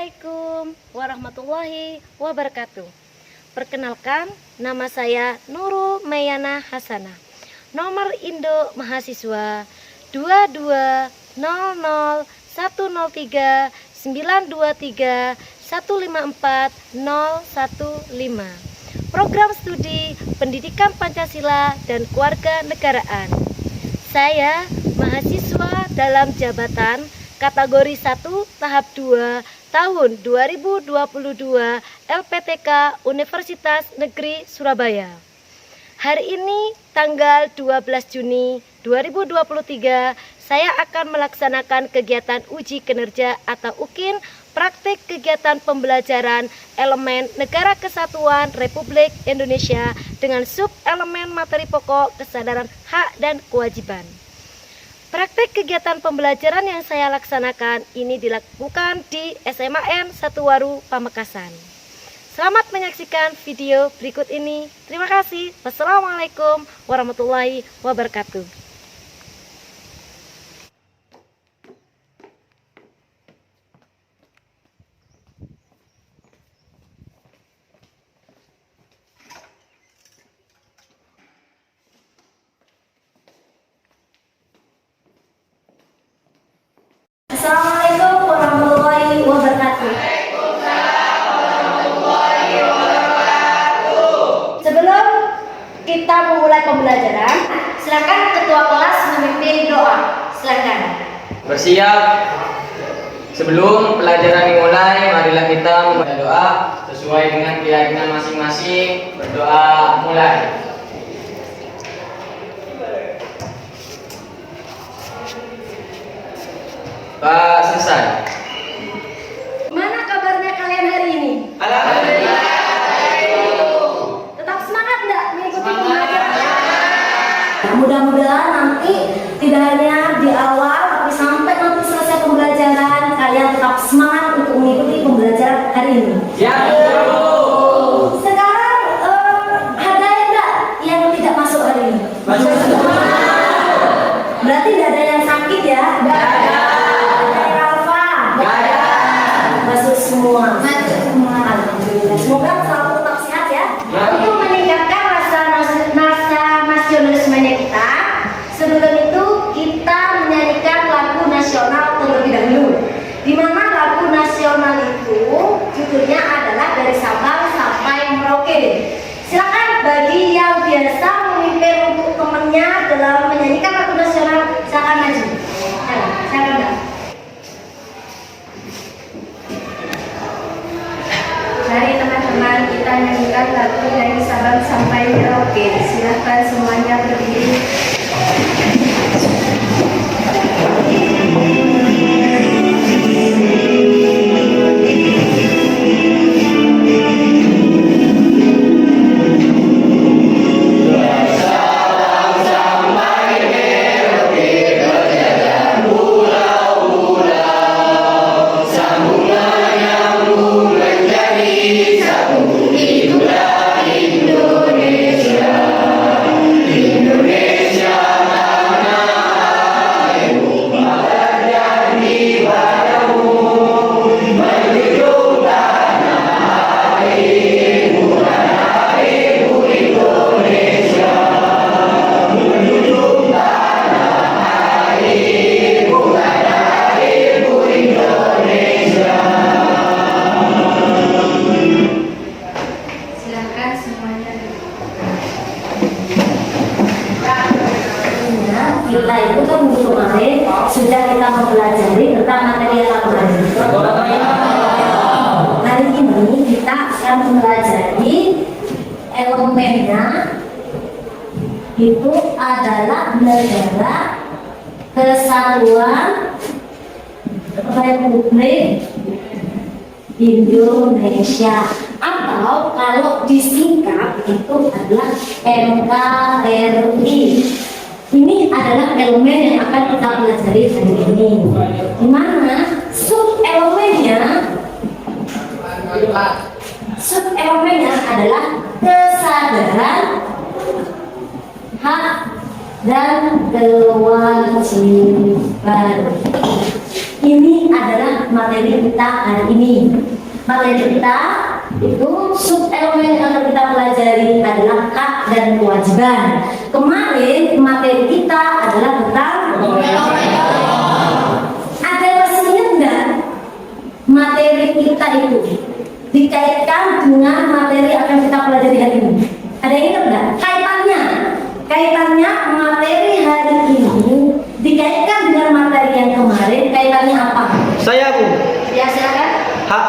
Assalamualaikum warahmatullahi wabarakatuh. Perkenalkan, nama saya Nurul Mayana Hasanah. Nomor Indo Mahasiswa 2200103123154015. Program Studi Pendidikan Pancasila dan Kewarganegaraan. Saya mahasiswa dalam jabatan kategori 1 tahap 2 tahun 2022 LPTK Universitas Negeri Surabaya. Hari ini tanggal 12 Juni 2023 saya akan melaksanakan kegiatan uji kinerja atau UKIN praktik kegiatan pembelajaran elemen Negara Kesatuan Republik Indonesia dengan sub elemen materi pokok kesadaran hak dan kewajiban. Praktek kegiatan pembelajaran yang saya laksanakan ini dilakukan di SMAN 1 Waru, Pamekasan. Selamat menyaksikan video berikut ini. Terima kasih. Wassalamualaikum warahmatullahi wabarakatuh. Assalamualaikum warahmatullahi wabarakatuh. Sebelum kita memulai pembelajaran, silakan ketua kelas memimpin doa. Silakan. Bersiap. Sebelum pelajaran dimulai, marilah kita membaca doa sesuai dengan keyakinan masing-masing. Berdoa mulai. Pak, selesai. Mana kabarnya kalian hari ini? Alhamdulillah. Tetap semangat enggak mengikuti pembelajaran? Mudah-mudahan nanti tidak hanya di awal, tapi sampai nanti selesai pembelajaran kalian tetap semangat untuk mengikuti pembelajaran hari ini. Ya. Sekarang ada enggak yang tidak masuk hari ini? Masuk. Berarti tidak ada yang sakit ya? Enggak ada. Masuk semua. Alhamdulillah. Semoga selalu tetap sehat ya. Untuk meningkatkan rasa nasionalismenya kita, sebelum itu kita menyanyikan lagu nasional terlebih dahulu. Di mana lagu nasional itu judulnya adalah Dari Sabang Sampai Merauke. Silakan bagi yang biasa memimpin untuk temannya dalam menyanyikan lagu nasional, silakan maju. Silakan. Mari teman-teman kita nyanyikan lagu Dari Sabang Sampai Merauke. Silahkan semuanya berdiri. Kita itu kan minggu kemarin sudah kita mempelajari tentang materi laporan. Hari ini kita akan mempelajari elemennya, itu adalah Negara Kesatuan Republik Indonesia, atau kalau disingkat itu adalah NKRI. Ini adalah elemen yang akan kita pelajari hari ini, di mana sub elemennya adalah kesadaran hak dan kewajiban. Ini adalah materi kita hari ini. Materi kita itu sub elemen yang akan kita pelajari adalah hak dan kewajiban. Kemarin materi kita adalah tentang ada masih ingat nggak materi kita itu dikaitkan dengan materi yang akan kita pelajari hari ini? Ada yang ingat nggak kaitannya materi hari ini dikaitkan dengan materi yang kemarin, kaitannya apa? Saya Bu, Ya silakan. hak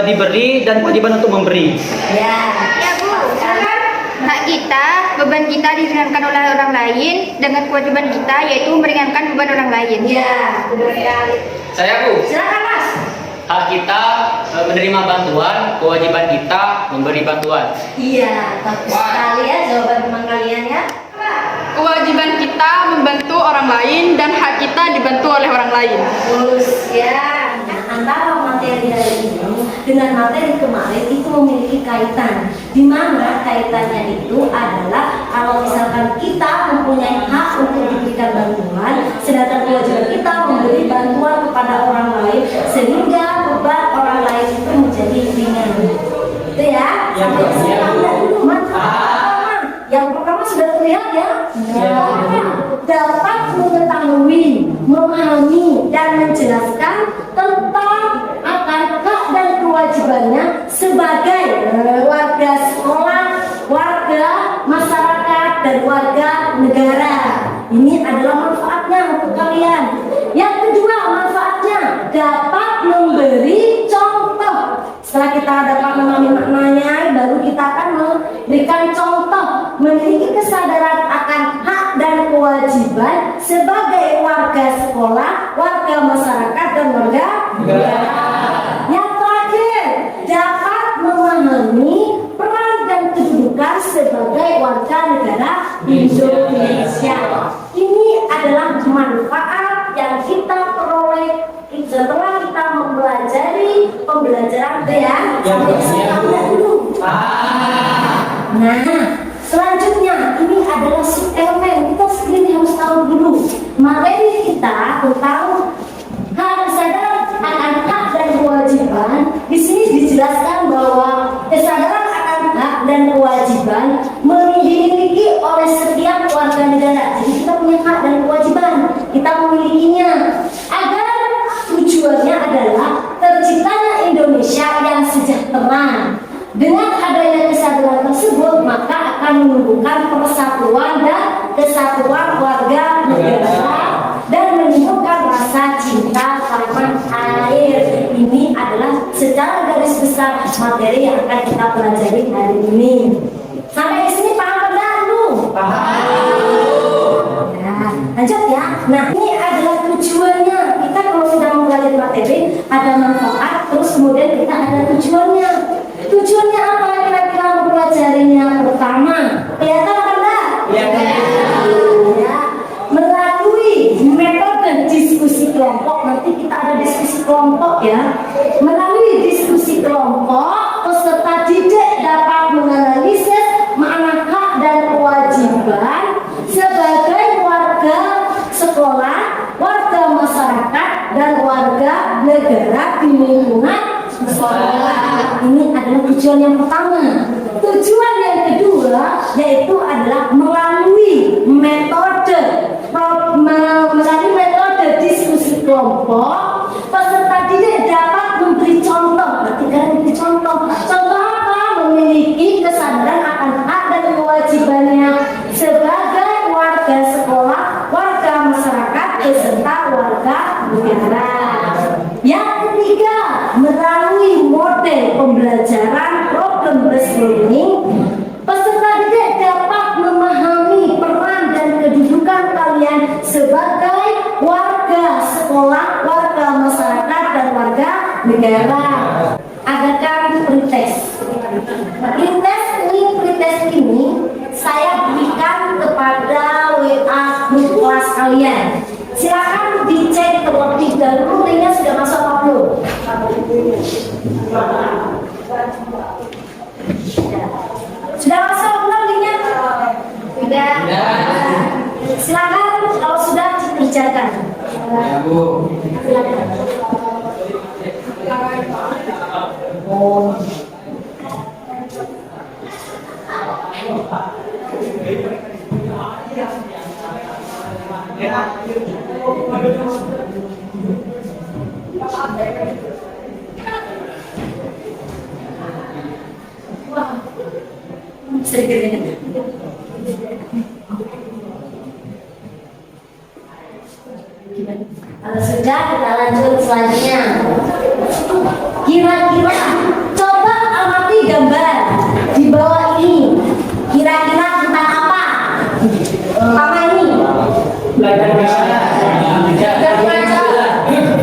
diberi dan kewajiban untuk memberi. Ya. Ya Bu, silakan. Hak kita, beban kita diringankan oleh orang lain dengan kewajiban kita yaitu meringankan beban orang lain. Ya, benar sekali. Saya Bu. Silakan Mas. Hak kita menerima bantuan, kewajiban kita memberi bantuan. Iya, bagus sekali ya jawaban teman kalian ya. Kewajiban kita membantu orang lain dan hak kita dibantu oleh orang lain. Bagus ya. Nah, antara materi hari ini dengan materi kemarin itu memiliki kaitan, di mana kaitannya itu adalah kalau misalkan kita mempunyai hak untuk diberikan bantuan, sedangkan kewajiban kita memberi bantuan kepada orang lain sehingga beban orang lain itu menjadi ringan. Itu ya. Sampai di sini Anda dulu manfaat. Yang pertama sudah terlihat ya. Dapat mengetahui, memahami dan menjelaskan tentang akan hak dan kewajibannya sebagai warga sekolah, warga masyarakat dan warga negara. Ini adalah manfaatnya untuk kalian. Yang kedua manfaatnya dapat memberi contoh. Setelah kita dapat memahami maknanya, baru kita akan memberikan contoh, memiliki kesadaran akan hak dan kewajiban sebagai warga sekolah, warga masyarakat dan warga negara. Yang terakhir, dapat memahami peran dan kedudukan sebagai warga negara Indonesia. Ini adalah manfaat yang kita peroleh setelah kita mempelajari pembelajaran ya. Sampai sini kamu dulu. Nah, selanjutnya ini adalah sub elemen. Kita segini harus tahu dulu materi kita tentang hak kesadaran akan hak dan kewajiban. Di sini dijelaskan bahwa kesadaran akan hak dan kewajiban dimiliki oleh setiap warga negara. Jadi kita punya hak dan kewajiban, kita memilikinya. Agar tujuannya adalah terciptanya Indonesia yang sejahtera. Dengan adanya kesadaran tersebut, maka akan menumbuhkan persatuan dan kesatuan warga negara dan menimbulkan rasa cinta tanah air. Ini adalah secara garis besar materi yang akan kita pelajari hari ini. Sampai di sini paham enggak lu? Paham. Nah, lanjut ya. Nah, ini adalah tujuannya. Kita kalau sudah mempelajari materi, ada manfaat, terus kemudian kita ada tujuannya. Tujuannya apa kira-kira mempelajarinya? Pertama, kelihatan apa enggak? Ya, melalui metode diskusi kelompok. Nanti kita ada diskusi kelompok ya. Melalui diskusi kelompok, peserta didik dapat menganalisis makna hak dan kewajiban sebagai warga sekolah, warga masyarakat dan warga negara di lingkungan sekolah. Ini adalah tujuan yang pertama. Tujuan yang kedua yaitu adalah melalui metode diskusi kelompok, peserta didik dapat memberi contoh. Berarti kan memberi contoh. Contoh apa? Memiliki kesadaran akan hak dan kewajibannya sebagai warga sekolah, warga masyarakat beserta warga negara. Yang ketiga, melalui model pembelajaran problem-based learning, peserta didik dapat memahami peran dan kedudukan kalian sebagai warga sekolah, warga masyarakat dan warga negara. Adakan pretest. Link pretest ini saya berikan kepada WA grup kelas kalian. Silakan dicek terlebih dahulu linknya sudah masuk apa belum? Sudah masuk belum linknya? Sudah. Silakan kalau sudah dikerjakan. Ya Bu. Silakan. Kalau sudah, kita lanjut selanjutnya. Kira-kira coba amati gambar di bawah ini. Kira-kira tentang apa? Apa ini?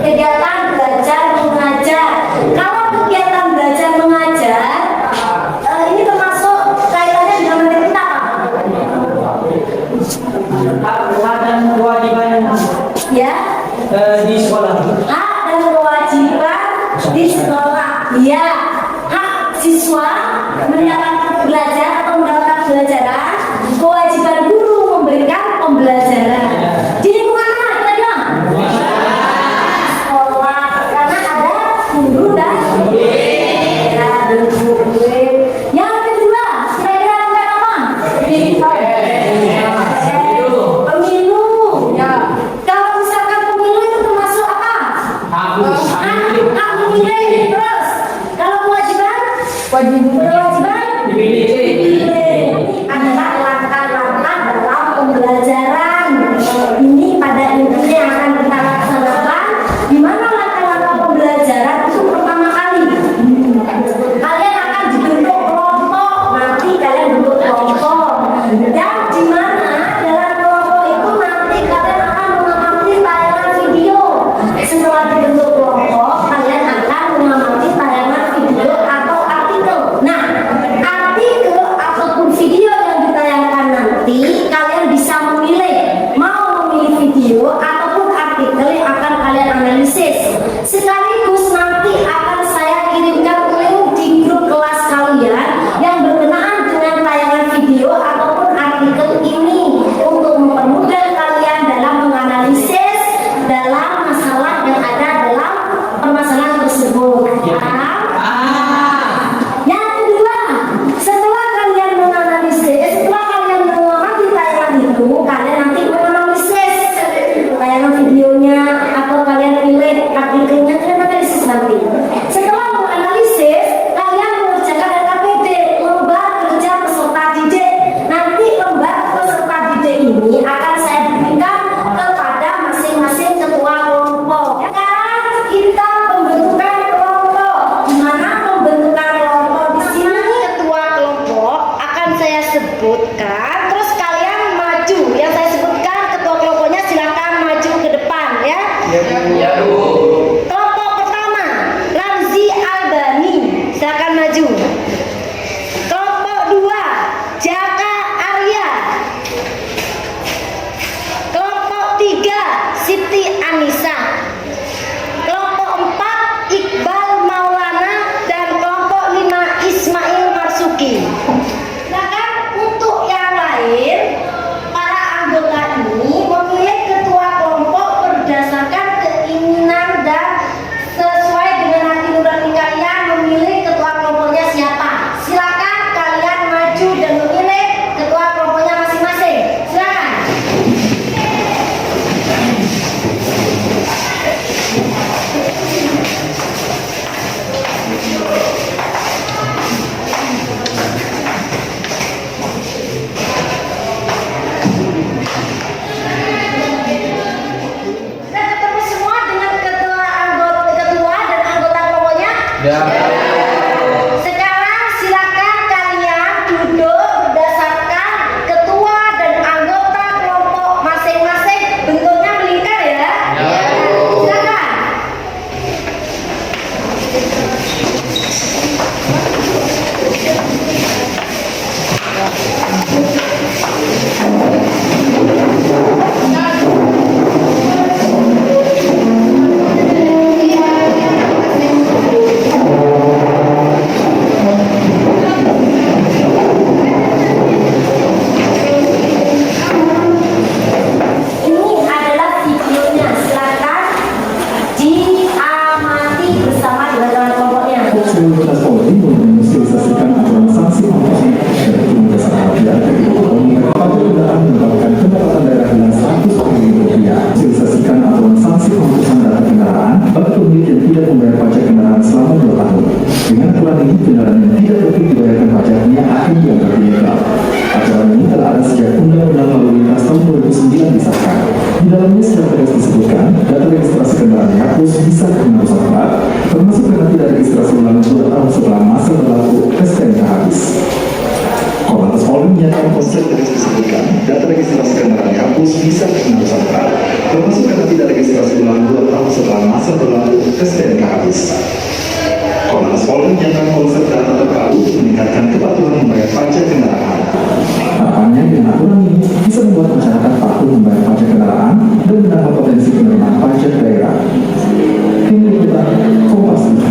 Kegiatan belajar mengajar. Kalau kegiatan belajar mengajar, ini termasuk kaitannya dengan materi kita apa? Dan kewajiban Ya. di sekolah. Hak dan kewajiban di sekolah. Ya, hak siswa mendapat belajar atau mendapatkan pelajaran, kewajiban guru memberikan pembelajaran. Di lingkungan mana kita bilang? Sekolah, karena ada guru dan ya, guru. Yang kedua, kira-kira tentang apa? Pemilu. Ya. Kalau misalkan pemilu itu termasuk apa? Hak memilih. Terus, kalau kewajiban dipilih adalah langkah-langkah dalam pembelajaran. Ini pada intinya akan kita laksanakan. Di mana langkah-langkah pembelajaran itu pertama kali kalian akan dibentuk kelompok. Nanti kalian bentuk kelompok. Dan di mana dalam kelompok itu nanti kalian akan mengamati tayangan video. Setelah dibentuk kelompok, kalian akan mengamati tayangan video atau artikel. Nah, artikel ataupun video yang ditayangkan nanti, kalian bisa memilih mau memilih video ataupun artikel yang akan kalian analisis. Sekaligus nanti akan saya kirimkan link di grup kelas kalian yang berkenaan dengan tayangan video ataupun artikel ini untuk mempermudah kalian dalam menganalisis dalam masalah yang ada dalam permasalahan tersebut. Yang kedua, setelah kalian menganalisis, setelah kalian mengamati tayangan itu, kalian nanti menganalisis tayangan videonya atau kalian pilih artikelnya, kalian analisis nanti. Setelah menganalisis, kalian mengerjakan LKPD, lembar kerja peserta didik. Nanti lembar peserta didik ini akan saya berikan kepada masing-masing ketua kelompok. Sekarang kita pembentukan kelompok. Gimana pembentukan kelompok? Di sini ketua kelompok akan saya sebutkan, terus kalian maju. Yang saya sebutkan ketua kelompoknya silakan maju ke depan ya. Ya, Bu. Kelompok pertama, Ramzi Albani, silakan maju. Kelompok 2, Jaka Arya. Kelompok 3, Siti Anissa. Kelompok 4, Iqbal Maulana, dan kelompok 5, Ismail Marsuki. Silakan untuk yang lain, para anggota ini memilih ketua kelompok berdasarkan keinginan dan sesuai dengan hati nurani kalian memilih ketua kelompoknya siapa. Silakan kalian maju dan memilih ketua kelompoknya masing-masing. Silakan. Sudah ketemu semua dengan ketua dan anggota kelompoknya? Ya. Sekarang silakan kalian duduk berdasarkan ketua dan anggota kelompok masing-masing. Bentuknya melingkar ya. Silakan. tegas disebutkan, data registrasi kendaraan dihapus bisa kena rusak berat, termasuk karena tidak registrasi ulang 2 tahun setelah masa berlaku STNK habis. Korlantas Polri menyatakan konsep tegas disebutkan, data registrasi kendaraan dihapus bisa kena rusak berat, termasuk karena tidak registrasi ulang 2 tahun setelah masa berlaku STNK habis. Korlantas Polri menyatakan konsep data terbaru meningkatkan kepatuhan membayar pajak kendaraan. Harapannya dengan aturan ini bisa membuat masyarakat patuh membayar pajak kendaraan dan menambah potensi penerimaan pajak daerah. Tim Liputan Kompas TV.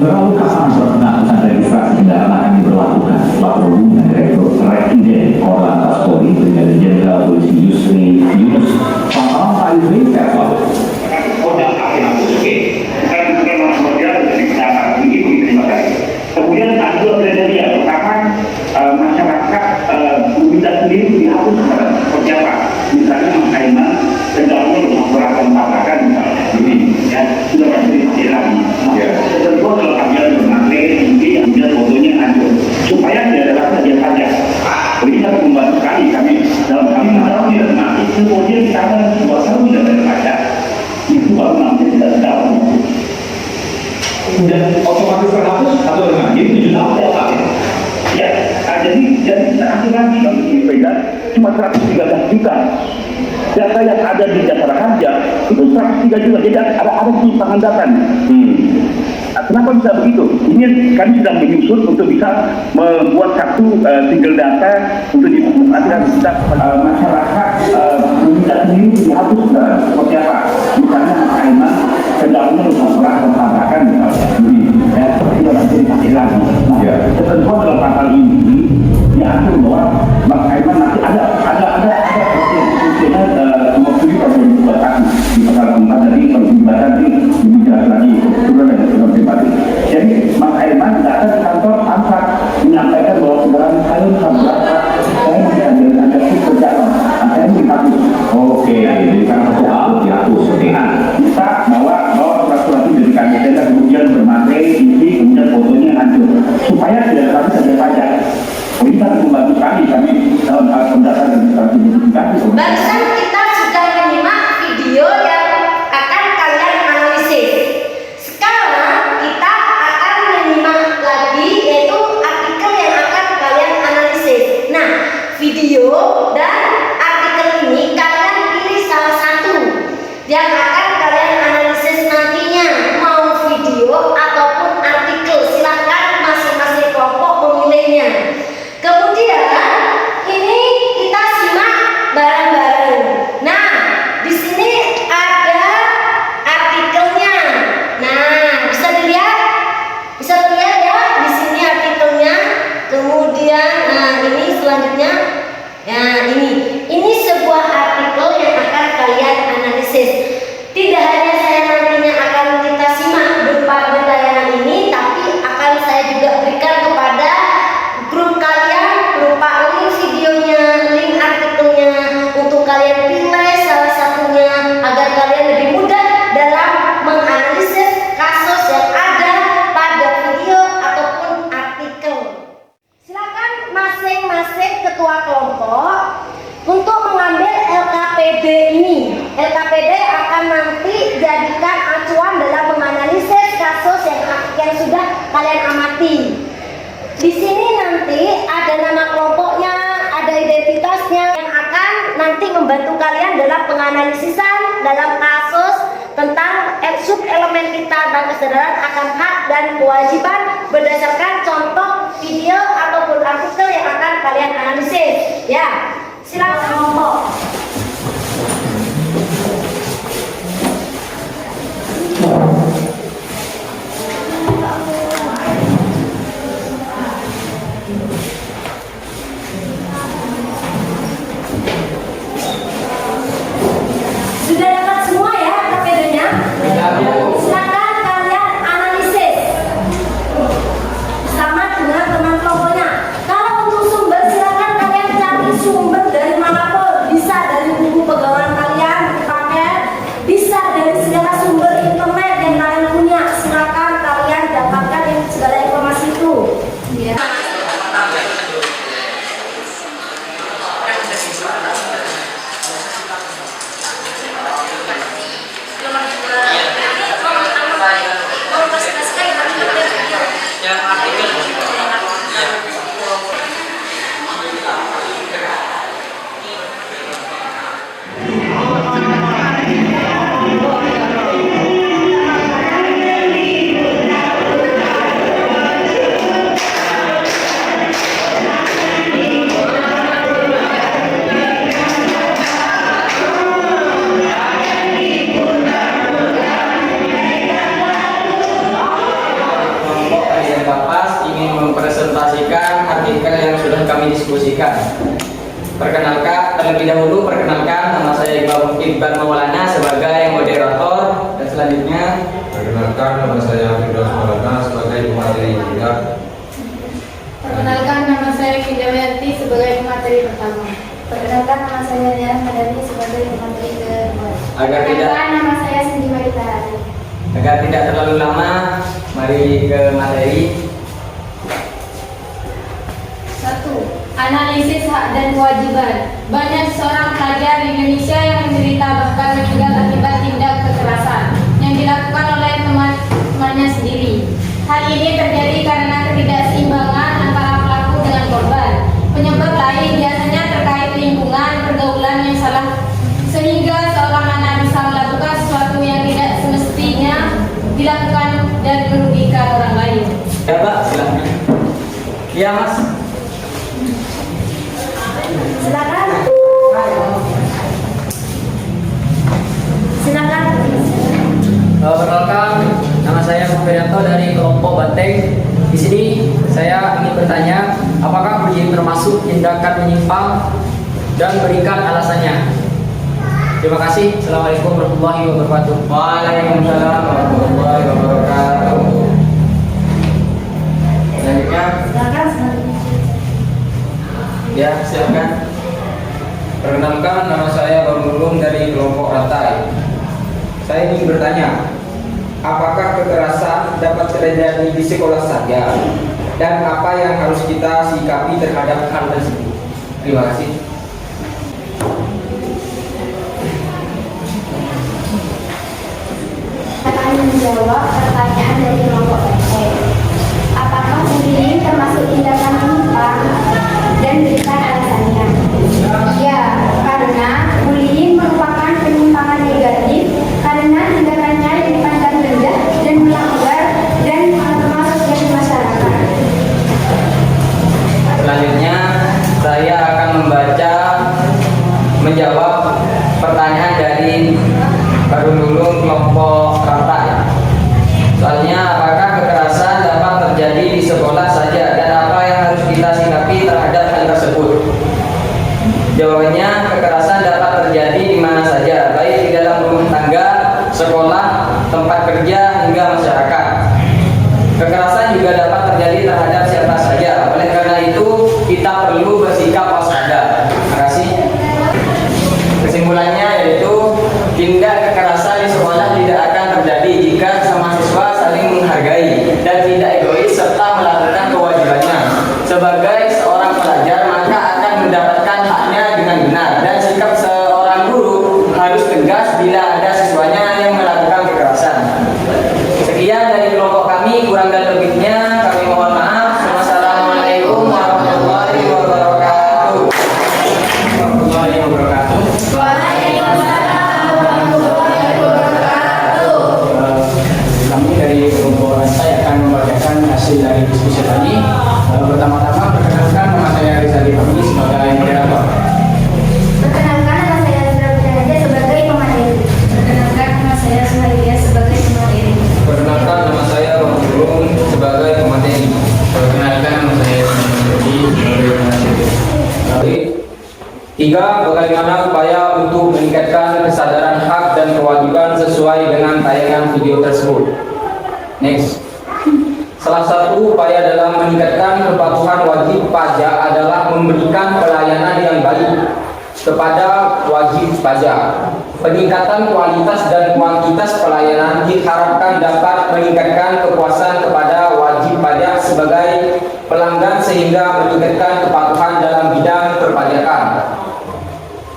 Lalu kapan penghapusan registrasi kendaraan akan diberlakukan? Setelah terhubung dengan Direktur Rekiden Korlantas Polri Brigadir Jenderal Polisi Yusri Yunus. Selamat malam Pak Yusri, sehat selalu. Kemudian ada dua kriteria. Pertama, masyarakat meminta sendiri dihapus seperti apa? Misalnya mengkaiman kendalanya dengan berat dan tabrakan misalnya. Ini ya sudah pasti dihasilkan. Kedua kalau ada bermaterai tinggi yang kemudian fotonya hancur, supaya tidak ada rasa dia pajak. Ini sangat membantu sekali kami dalam hal ini. Kalau tidak mati, kemudian kita akan sebuah tahun tidak ada pajak. Itu baru nanti tidak tahu. Dan otomatis terhapus atau dengan ini 7 tahun apa? Ya, jadi kita asuransi kami ini pegang cuma 113 juta. Data yang ada di Jasara Harja itu 103 juta. Jadi ada penyimpangan data. Nah, kenapa bisa begitu? Ini kami sedang menyusun untuk bisa membuat satu single data untuk diperhatikan kita masyarakat meminta sendiri dihapus seperti apa? Misalnya kaiman kendalanya rusak berat dan tabrakan misalnya. Ya, tidak bisa dipakai lagi. Nah, ketentuan dalam pasal ini diatur bahwa Mas Kaiman nanti ada mewakili pasal di pasal 4 dari perlibatan ini lebih jelas lagi turun dari turun pribadi. Jadi Mas Kaiman datang ke kantor Samsat menyampaikan bahwa kendaraan saya berapa, saya masih ada berjalan, saya dihapus. Oke, jadi karena satu hal dihapus. Nah, bisa bawa surat-surat itu dari kami dan kemudian bermaterai isi kemudian fotonya hancur supaya tidak ada saja pajak. Ini sangat membantu kami dalam hal pendataan registrasi identifikasi. Barusan kita sudah menyimak video yang akan kalian analisis. Sekarang kita akan menyimak lagi yaitu artikel yang akan kalian analisis. Nah, video dan artikel ini kalian pilih salah satu yang akan kalian analisis nantinya, mau video ataupun artikel. Silahkan masing-masing kelompok memilihnya. Kemudian ini kita simak bareng-bareng. Nah, di sini ada artikelnya. Nah, bisa dilihat ya di sini artikelnya. Kemudian, nah ini selanjutnya. Nah, ini sebuah artikel yang akan kalian analisis. Tidak hanya saya nantinya akan kita simak berupa tayangan ini, tapi akan saya juga berikan kepada grup kalian berupa link videonya, link artikelnya untuk kalian pilih salah satunya agar kalian lebih mudah dalam menganalisis kasus yang ada pada video ataupun artikel. Silakan masing-masing ketua kelompok untuk mengambil LKPD ini. LKPD akan nanti jadikan acuan dalam menganalisis kasus yang sudah kalian amati. Di sini nanti ada nama kelompoknya, ada identitasnya yang akan nanti membantu kalian dalam penganalisisan dalam kasus tentang sub elemen kita tentang kesadaran akan hak dan kewajiban berdasarkan contoh video ataupun artikel yang akan kalian analisis. Ya, silakan kelompok. Sudah dapat semua ya KPD-nya? Silakan kalian analisis sama dengan teman kelompoknya. Kalau untuk sumber silakan kalian cari sumber dari manapun. Bisa dari buku pegangan kalian, paket, bisa dari segala sumber internet yang kalian punya. Silakan kalian dapatkan segala informasi itu. Ya. Terlebih dahulu perkenalkan, nama saya Iqbal Maulana sebagai moderator, dan selanjutnya perkenalkan, nama saya Firdaus Maulana sebagai pemateri ketiga. Perkenalkan, nama saya Kindawiyanti sebagai pemateri pertama. Perkenalkan, nama saya Nia Madani sebagai pemateri kedua. Perkenalkan, nama saya Cindy Marita Hari. agar tidak terlalu lama, mari ke materi. 1. Analisis hak dan kewajiban. Banyak seorang pelajar di Indonesia yang menderita bahkan meninggal akibat tindak kekerasan yang dilakukan oleh teman-temannya sendiri. Hal ini terjadi karena ketidakseimbangan antara pelaku dengan korban. Penyebab lain biasanya terkait lingkungan pergaulan yang salah, sehingga seorang anak bisa melakukan sesuatu yang tidak semestinya dilakukan dan merugikan orang lain. Ya Pak, silakan. Iya Mas. Silakan. Silakan. Perkenalkan, nama saya Muhammad dari kelompok Banteng. Di sini saya ingin bertanya, apakah bullying termasuk tindakan menyimpang dan berikan alasannya? Terima kasih. Assalamualaikum warahmatullahi wabarakatuh. Waalaikumsalam warahmatullahi wabarakatuh. Selanjutnya, Silakan. ya silakan. Perkenalkan, nama saya Bang Nurung dari kelompok Rantai. Saya ingin bertanya, apakah kekerasan dapat terjadi di sekolah saja? Dan apa yang harus kita sikapi terhadap hal tersebut? Terima kasih. Akan menjawab pertanyaan dari kelompok Banteng. Apakah bullying termasuk tindakan menyimpang dan berikan alasannya? Ya, karena bullying merupakan penyimpangan negatif karena tindakannya dipandang rendah dan melanggar dan termasuk dari masyarakat. Selanjutnya saya akan menjawab pertanyaan dari Baru Nulung kelompok Rantai. Soalnya, apakah kekerasan dapat terjadi di sekolah saja dan apa yang harus kita sikapi terhadap hal tersebut? Jawabannya, kekerasan dapat terjadi di mana saja, baik di dalam rumah tangga, sekolah, tempat kerja, hingga masyarakat. Kekerasan juga dapat terjadi terhadap siapa saja. Oleh karena itu, kita perlu bersikap waspada. Terima kasih. Kesimpulannya yaitu, tindak kekerasan di sekolah tidak akan terjadi jika semua siswa saling menghargai dan tidak egois serta melakukan kewajibannya. Sebagai seorang pelajar, maka akan mendapatkan haknya dengan benar, dan sikap seorang guru harus tegas bila ada siswanya yang melakukan kekerasan. Sekian dari kelompok kami, kurang dan lebihnya kami mohon maaf. Wassalamualaikum warahmatullahi wabarakatuh. Warahmatullahi wabarakatuh. Kami dari kelompok Rantai akan membacakan hasil dari diskusi tadi. Pertama-tama perkenalkan, nama saya Rizali Fahmi sebagai moderator. Perkenalkan, nama saya Zura Bidanaja sebagai pemateri. Perkenalkan, nama saya Suhaidia sebagai pemateri. Perkenalkan, nama saya Bang Nurung sebagai pemateri. Perkenalkan, nama saya Suhaidia sebagai pemateri. 3. Bagaimana upaya untuk meningkatkan kesadaran hak dan kewajiban sesuai dengan tayangan video tersebut? Next. Salah satu upaya dalam meningkatkan kepatuhan wajib pajak adalah memberikan pelayanan yang baik kepada wajib pajak. Peningkatan kualitas dan kuantitas pelayanan diharapkan dapat meningkatkan kepuasan kepada wajib pajak sebagai pelanggan sehingga meningkatkan kepatuhan dalam bidang perpajakan.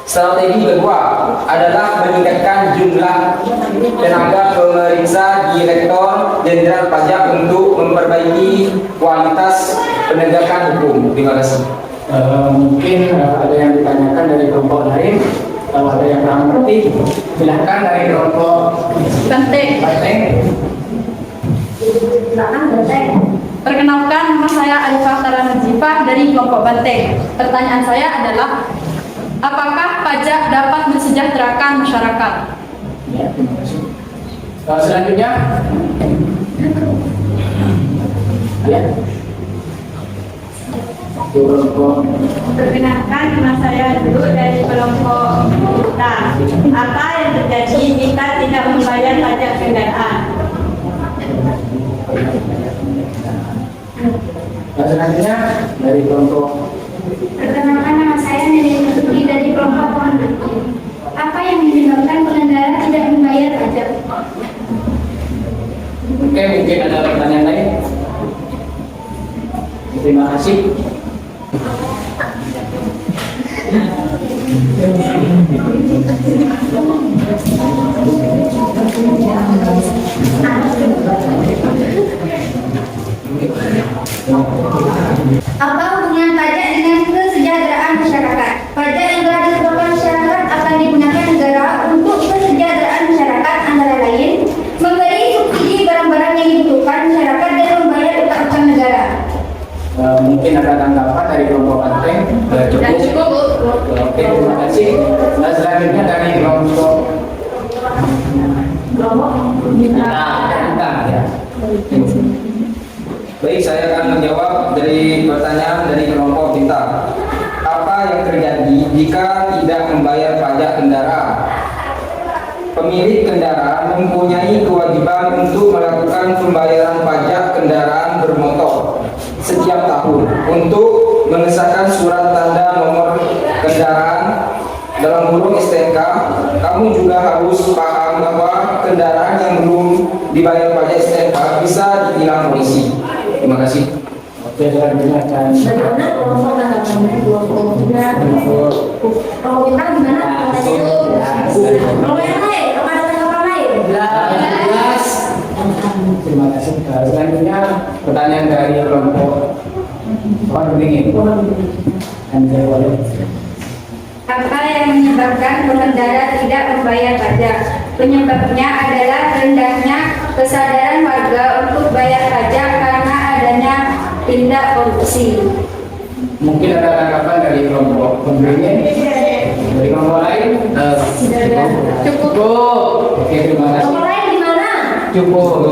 Strategi kedua adalah meningkatkan jumlah tenaga pemeriksa Direktur Jenderal Pajak untuk memperbaiki kualitas penegakan hukum. Terima kasih. Mungkin ada yang ditanyakan dari kelompok lain. Kalau ada yang kurang mengerti, silahkan dari kelompok Banteng. Silakan. Banteng. Perkenalkan, nama saya Alifah Taranazifah dari kelompok Banteng. Pertanyaan saya adalah, apakah pajak dapat mensejahterakan masyarakat? Selanjutnya, ya. Perkenalkan, nama saya dulu dari kelompok kita. Apa yang terjadi jika tidak membayar pajak kendaraan? Selanjutnya dari kelompok Perkenalkan, nama saya Nenek Tuti dari kelompok pohon beringin. Apa yang menyebabkan pengendara tidak membayar pajak? Oke, mungkin ada pertanyaan lain. Terima kasih. Apa hubungan pajak dengan kesejahteraan masyarakat? Pajak yang telah ditetapkan masyarakat akan digunakan negara untuk kesejahteraan masyarakat, antara lain memberi subsidi barang-barang yang dibutuhkan masyarakat dan membayar utang-utang negara. Mungkin ada tanggapan dari kelompok Banteng. Cukup, Bu. Oke, terima kasih. Nah, selanjutnya dari kelompok Bintang ya. Baik, saya akan menjawab dari pertanyaan dari kelompok Bintang. Apa yang terjadi jika tidak membayar pajak kendaraan? Pemilik kendaraan mempunyai kewajiban untuk melakukan pembayaran pajak kendaraan bermotor setiap tahun. Untuk mengesahkan surat tanda nomor kendaraan dalam kurung STNK, kamu juga harus paham bahwa kendaraan yang belum dibayar pajak STNK bisa ditilang polisi. Terima kasih. Oke, selanjutnya akan Bagaimana kelompok tanggapannya? Kelompok Bintang gimana? Kelompok yang lain? Apa ada tanggapan lain? jelas. Terima kasih. Selanjutnya pertanyaan dari kelompok pohon beringin. Apa yang menyebabkan pengendara tidak membayar pajak? Penyebabnya adalah rendahnya kesadaran warga untuk bayar pajak karena adanya tindak korupsi. Mungkin ada tanggapan dari kelompok pemberinya, dari kelompok lain. Cukup. Oke, terima kasih. Kelompok lain gimana? Cukup.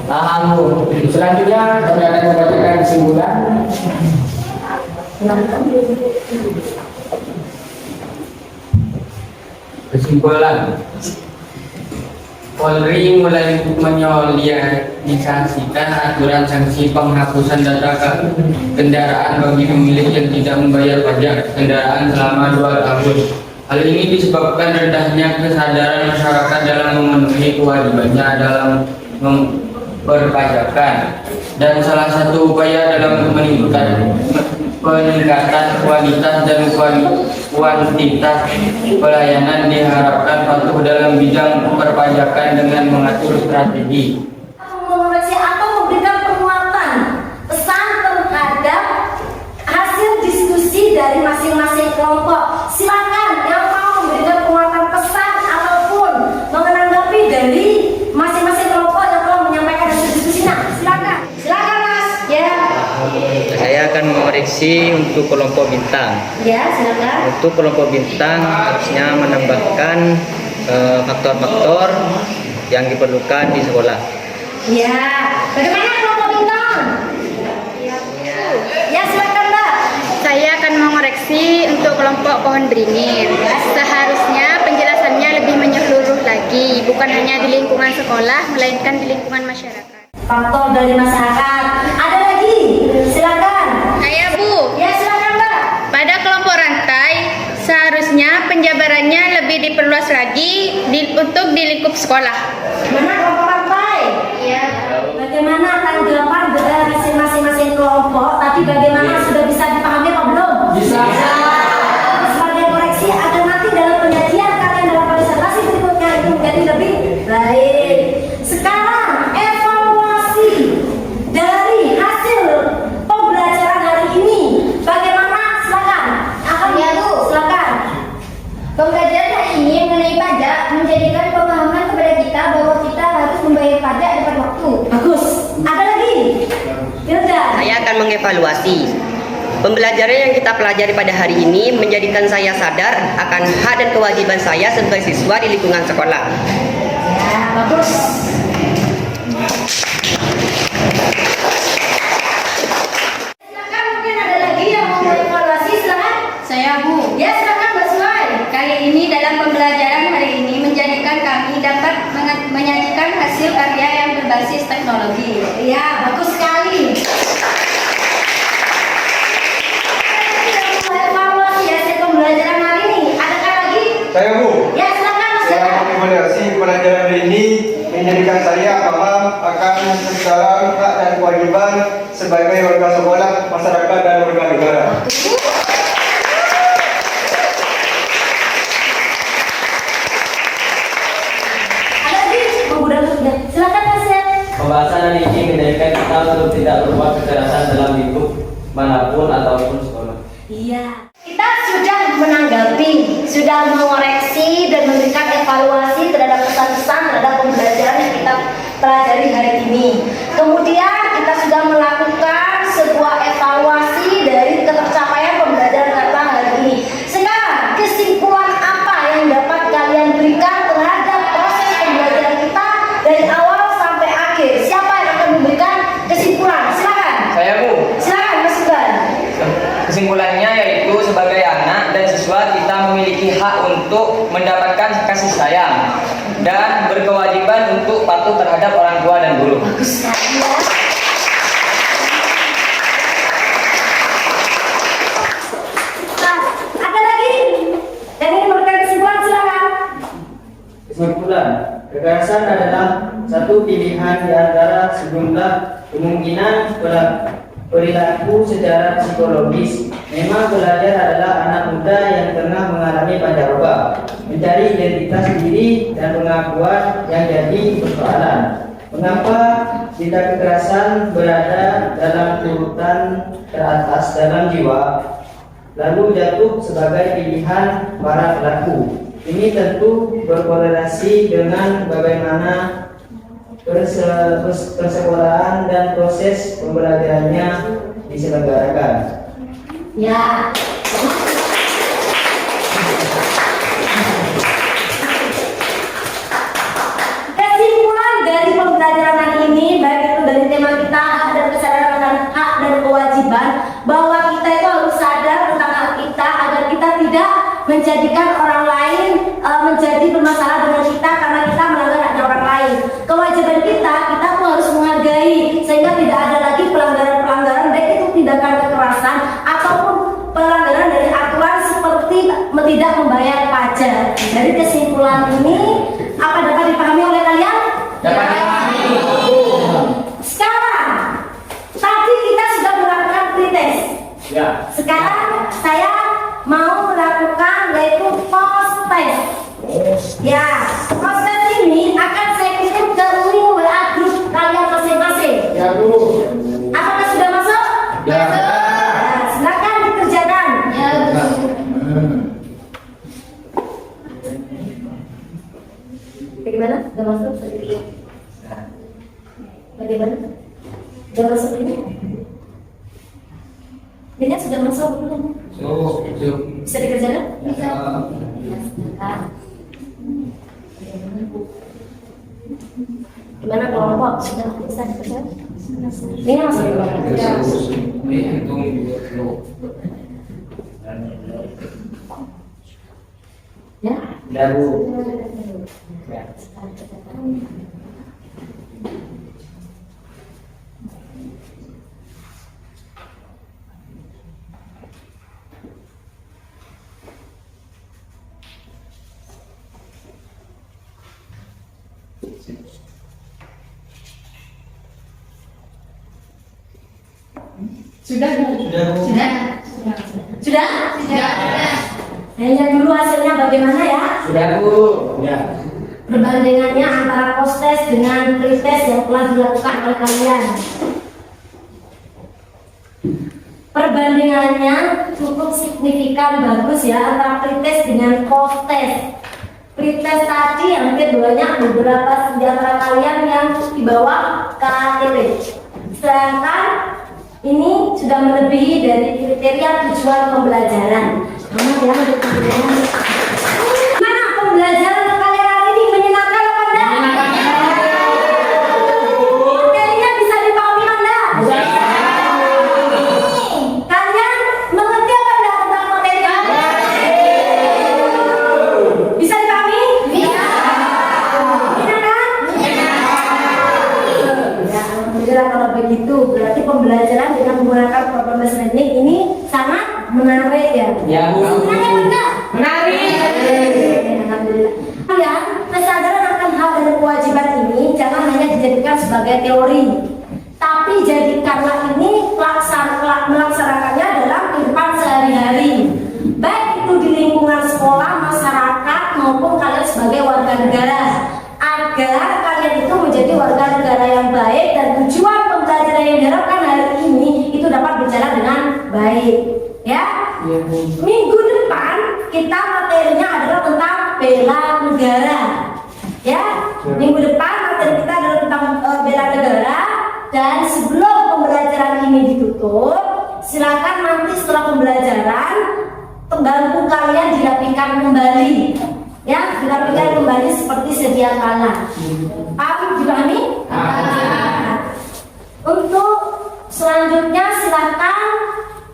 Paham, Bu. Selanjutnya kami akan membacakan kesimpulan. Kesimpulan, Polri mulai menyosialisasikan aturan sanksi penghapusan data kendaraan bagi pemilik yang tidak membayar pajak kendaraan selama 2 tahun. Hal ini disebabkan rendahnya kesadaran masyarakat dalam memenuhi kewajibannya dalam perpajakan, dan salah satu upaya dalam peningkatan kualitas dan kuantitas pelayanan diharapkan patuh dalam bidang perpajakan dengan mengatur strategi. Mengoreksi atau memberikan penguatan pesan terhadap hasil diskusi dari masing-masing kelompok. Silakan yang mau memberikan penguatan pesan ataupun menanggapi dari masing-masing kelompok yang telah menyampaikan hasil diskusi. Nah, silakan Mas. Ya, Saya akan mengoreksi untuk kelompok Bintang. ya silakan. Untuk kelompok Bintang harusnya menambahkan faktor-faktor yang diperlukan di sekolah. Ya, bagaimana kelompok Bintang? Ya, silakan Mbak. Saya akan mengoreksi untuk kelompok pohon beringin. Seharusnya penjelasannya lebih menyeluruh lagi, bukan hanya di lingkungan sekolah, melainkan di lingkungan masyarakat. Faktor dari masyarakat. Ada lagi? Silakan. Saya Bu, Ya, silakan Mbak. pada kelompok rantai, seharusnya penjabarannya lebih diperluas lagi untuk di lingkup sekolah. Mana kelompok rantai? Iya. Bagaimana tanggapan dari masing-masing kelompok? Tapi bagaimana sudah bisa dipahami apa belum? Bisa. Sebagai koreksi agar nanti dalam penyajian kalian dalam presentasi berikutnya itu menjadi lebih baik. Sekarang evaluasi dari hasil pembelajaran hari ini. Bagaimana? Silakan. Ya, Bu. Silakan. Pembelajaran hari ini mengenai pajak menjadikan pemahaman kepada kita bahwa kita harus membayar pajak tepat waktu. Bagus. Ada lagi? Hilda. Saya akan mengevaluasi. Pembelajaran yang kita pelajari pada hari ini menjadikan saya sadar akan hak dan kewajiban saya sebagai siswa di lingkungan sekolah. Ya, bagus. Silakan mungkin Ya Bu. Ya, silakan Mbak Suai. Kali ini dalam pembelajaran hari ini menjadikan kami dapat menyajikan hasil karya yang berbasis teknologi. Iya, bagus sekali. Evaluasi hasil pembelajaran hari ini. Adakah lagi? Saya Bu. Ya, silakan Mas Jaka. Rekomendasi pelajaran hari ini menjadikan saya paham akan secara hak dan kewajiban sebagai warga sekolah, masyarakat dan warga negara. Ada lagi? Silakan Mas ya. Pembahasan hari ini menjadikan kita untuk tidak berbuat kekerasan dalam hidup manapun ataupun sekolah. Iya. Kita sudah menanggapi, sudah mengoreksi dan memberikan evaluasi terhadap pesan-pesan terhadap pembelajaran yang kita pelajari hari ini. Kemudian kita sudah melakukan sebuah evaluasi dari ketercapaian pembelajaran kita hari ini. Sekarang kesimpulan apa yang dapat kalian berikan terhadap proses pembelajaran kita dari awal sampai akhir? Siapa yang akan memberikan kesimpulan? Silakan. Saya Bu. Silakan Mas Iqbal. Kesimpulannya yaitu sebagai anak dan siswa kita memiliki hak untuk mendapatkan kasih sayang dan berkewajiban untuk patuh terhadap orang tua dan guru. Bagus sekali ya. Nah, ada lagi yang ingin memberikan kesimpulan, silakan. Kesimpulan, kekerasan adalah satu pilihan di antara sejumlah kemungkinan perilaku secara psikologis. Memang belajar adalah anak muda yang tengah mengalami pancaroba, mencari identitas diri dan pengakuan yang jadi persoalan. Mengapa tindak kekerasan berada dalam urutan teratas dalam jiwa, lalu jatuh sebagai pilihan para pelaku? Ini tentu berkorelasi dengan bagaimana persekolahan dan proses pembelajarannya diselenggarakan. Ya. Kesimpulan dari pembelajaran hari ini, baik itu dari tema kita ada kesadaran tentang hak dan kewajiban, bahwa kita itu harus sadar tentang hak kita agar kita tidak menjadikan orang lain menjadi bermasalah dengan kita karena kita melanggar hak orang lain. Kewajiban kita tuh harus menghargai sehingga tidak ada lagi pelanggaran-pelanggaran, baik itu tindakan kekerasan ataupun pelanggaran dari aturan seperti tidak membayar pajak. Dari kesimpulan ini, apa dapat dipahami oleh kalian? Dapat dipahami. Sekarang, tadi kita sudah melakukan pretest. Ya. Sekarang saya mau melakukan yaitu post test. Ya, post test ini akan saya kirim ke link WA grup kalian masing-masing. Ya Bu. Apakah sudah masuk? Ya. Nah, silakan dikerjakan. Ya. Bagaimana? Sudah masuk? Bagaimana? Sudah masuk ini? Ini sudah masuk belum? Bisa dikerjakan? Bisa. Gimana kelompok? Sudah bisa dikerjakan? Ini masuk ya? Ya Bu. Ya. Sudah Bu. Sudah? Saya lihat dulu hasilnya bagaimana ya? Sudah Bu. Ya. Perbandingannya antara post test dengan pretest yang telah dilakukan oleh kalian. Perbandingannya cukup signifikan bagus ya antara pretest dengan post test. Pretest tadi hampir banyak beberapa di antara kalian yang di bawah KTP. Sedangkan ini sudah melebihi dari kriteria tujuan pembelajaran. Mana ya untuk pembelajaran? Mana pembelajaran kalian hari ini menyenangkan apa enggak? Materinya bisa dipahami Anda? Kalian mengerti apa enggak tentang materi? menggunakan program bahasa learning ini sangat menarik ya. Ya, Menarik enggak? Menarik. Alhamdulillah. Ya, kesadaran akan hak dan kewajiban ini jangan hanya dijadikan sebagai teori, tapi jadikanlah ini melaksanakannya dalam kehidupan sehari-hari, baik itu di lingkungan sekolah, masyarakat maupun kalian sebagai warga negara, agar kalian itu menjadi warga negara yang baik dan tujuan pembelajaran yang diharapkan hari ini itu dapat berjalan dengan baik. Ya, minggu depan kita materinya adalah tentang bela negara. Ya, minggu depan materi kita adalah tentang bela negara. Dan sebelum pembelajaran ini ditutup, silakan nanti setelah pembelajaran bangku kalian dirapikan kembali. Ya, dirapikan kembali seperti sedia kala. Paham? Dipahami? Untuk selanjutnya silakan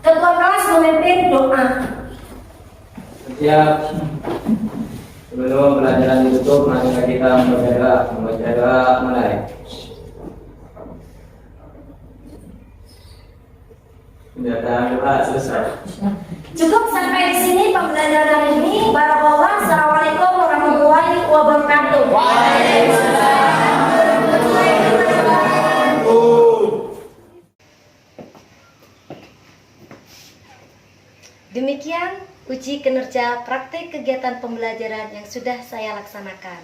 ketua kelas memimpin doa. Siap. Sebelum pelajaran ditutup, marilah kita membaca mulai. Pendataan doa selesai. Cukup sampai di sini pembelajaran hari ini. Barakallah. Assalamualaikum warahmatullahi wabarakatuh. Demikian uji kinerja praktik kegiatan pembelajaran yang sudah saya laksanakan.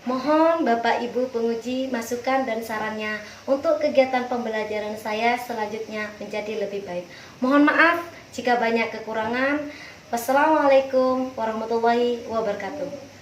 Mohon Bapak Ibu penguji masukan dan sarannya untuk kegiatan pembelajaran saya selanjutnya menjadi lebih baik. Mohon maaf jika banyak kekurangan. Wassalamualaikum warahmatullahi wabarakatuh.